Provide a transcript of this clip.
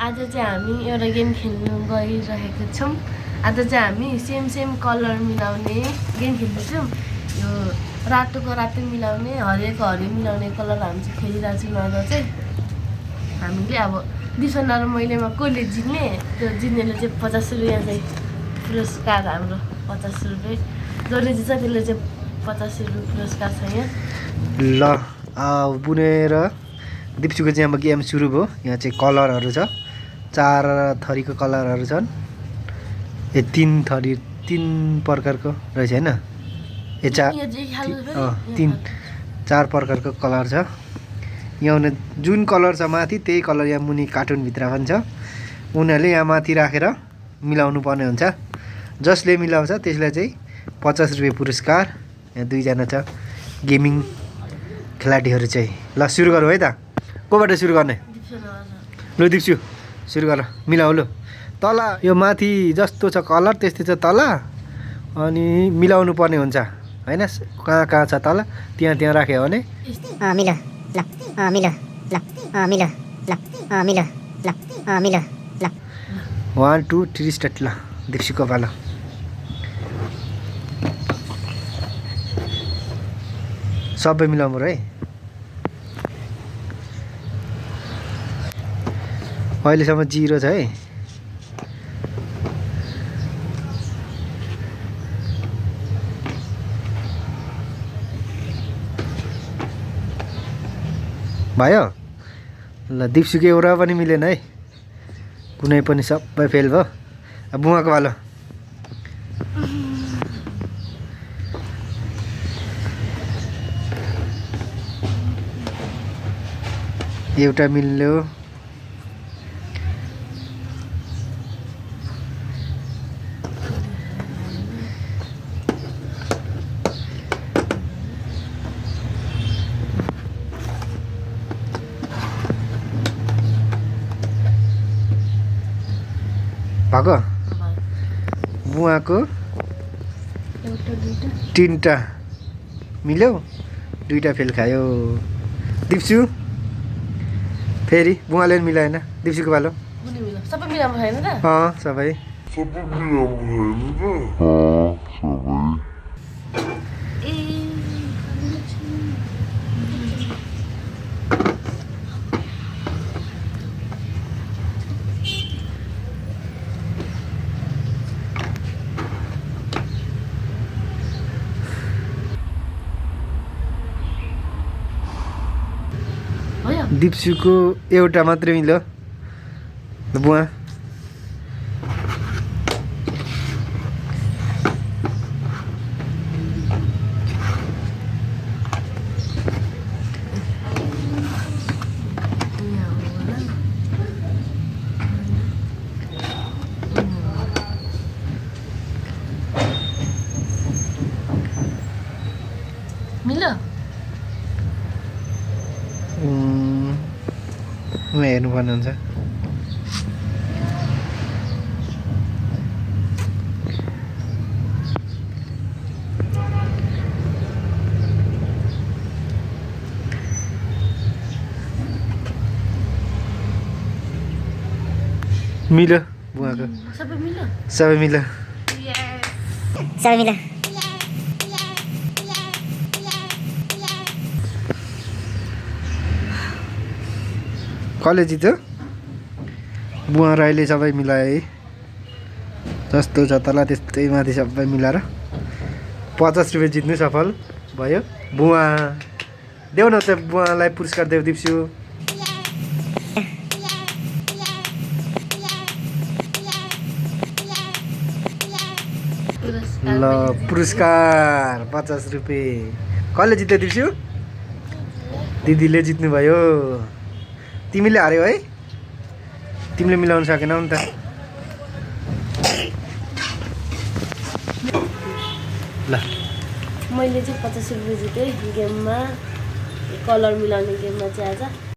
आज चाहिँ हामी एउटा गेम खेल्नु गइरहेको छौँ। आज चाहिँ हामी सेम कलर मिलाउने गेम खेल्दैछौँ। यो रातोको रातो मिलाउने, हरियोको हरियो मिलाउने कलर हामी चाहिँ खेलिरहेको छौँ। आज चाहिँ हामीले अब दिसना र मैलेमा कसले जित्ने, त्यो जित्नेले चाहिँ 50 रुपियाँ चाहिँ पुरस्कार, हाम्रो 50 रुपियाँ। जसले जित्छ त्यसले चाहिँ 50 रुपियाँ पुरस्कार छ यहाँ। ल बुनेर दिप्सुको चाहिँ अब गेम सुरु भयो। यहाँ चाहिँ कलरहरू छ, 4 थरीको कलरहरू छन्। ए 3 थरी 3 प्रकारको रहेछ हैन? ए 4 प्रकारको कलर छ। यहाँ जुन कलर छ माथि त्यही कलर यहाँ मुनि कार्टुनभित्र पनि छ। उनीहरूले यहाँ माथि राखेर मिलाउनु पर्ने हुन्छ। जसले मिलाउँछ त्यसलाई चाहिँ 50 रुपियाँ पुरस्कार। यहाँ 2 जना छ गेमिङ खेलाडीहरू चाहिँ। ल सुरु गरौँ है त। कोबाट सुरु गर्ने? ल दिप्सु सुरु गर, मिलाऊ ल। तल यो माथि जस्तो छ कलर त्यस्तै छ तल, अनि मिलाउनु पर्ने हुन्छ हैन? कहाँ छ तल त्यहाँ राख्यो भने मिला ल मिला ल मिला ल मिला ल मिला ल 1 2 3 स्टार्ट। ल दिप्सुको पालो। सबै मिलाउनु है। अहिलेसम्म 0 छ है। भयो। ल दिप्सुको एउटा पनि मिलेन है, कुनै पनि, सबै फेल भयो। अब बुवाको पालो। एउटा मिल्यो। भएको बुवाको 3टा मिल्यो, 2टा फेल खायो। दिप्सु फेरि बुवाले पनि मिलाएन। दिप्सुको पालो। सबै मिलाउनु भएन त? सबै दिप्सुको एउटा मात्रै मिल्यो। बुवा मिल्यो। हेर्नुपर्ने हुन्छ। मिल्यो बुवाको। सबै मिल्यो। सबै मिल्यो। सबै मिला कसले जित्यो? बुवा र अहिले सबै मिलाए। जस्तो छ तल त्यस्तै माथि सबै मिलाएर 50 रुपियाँ जित्नु सफल भयो। बुवा देऊ न त, बुवालाई पुरस्कार देऊ दिप्सु। ल पुरस्कार 50 रुपियाँ। कसले जित्यो दिप्सु? दिदीले जित्नुभयो। तिमीले हार्यौ है, तिमीले मिलाउन सकेनौ नि त। ल मैले चाहिँ 50 रुपियाँ जितेँ गेममा, कलर मिलाउने गेममा चाहिँ आज।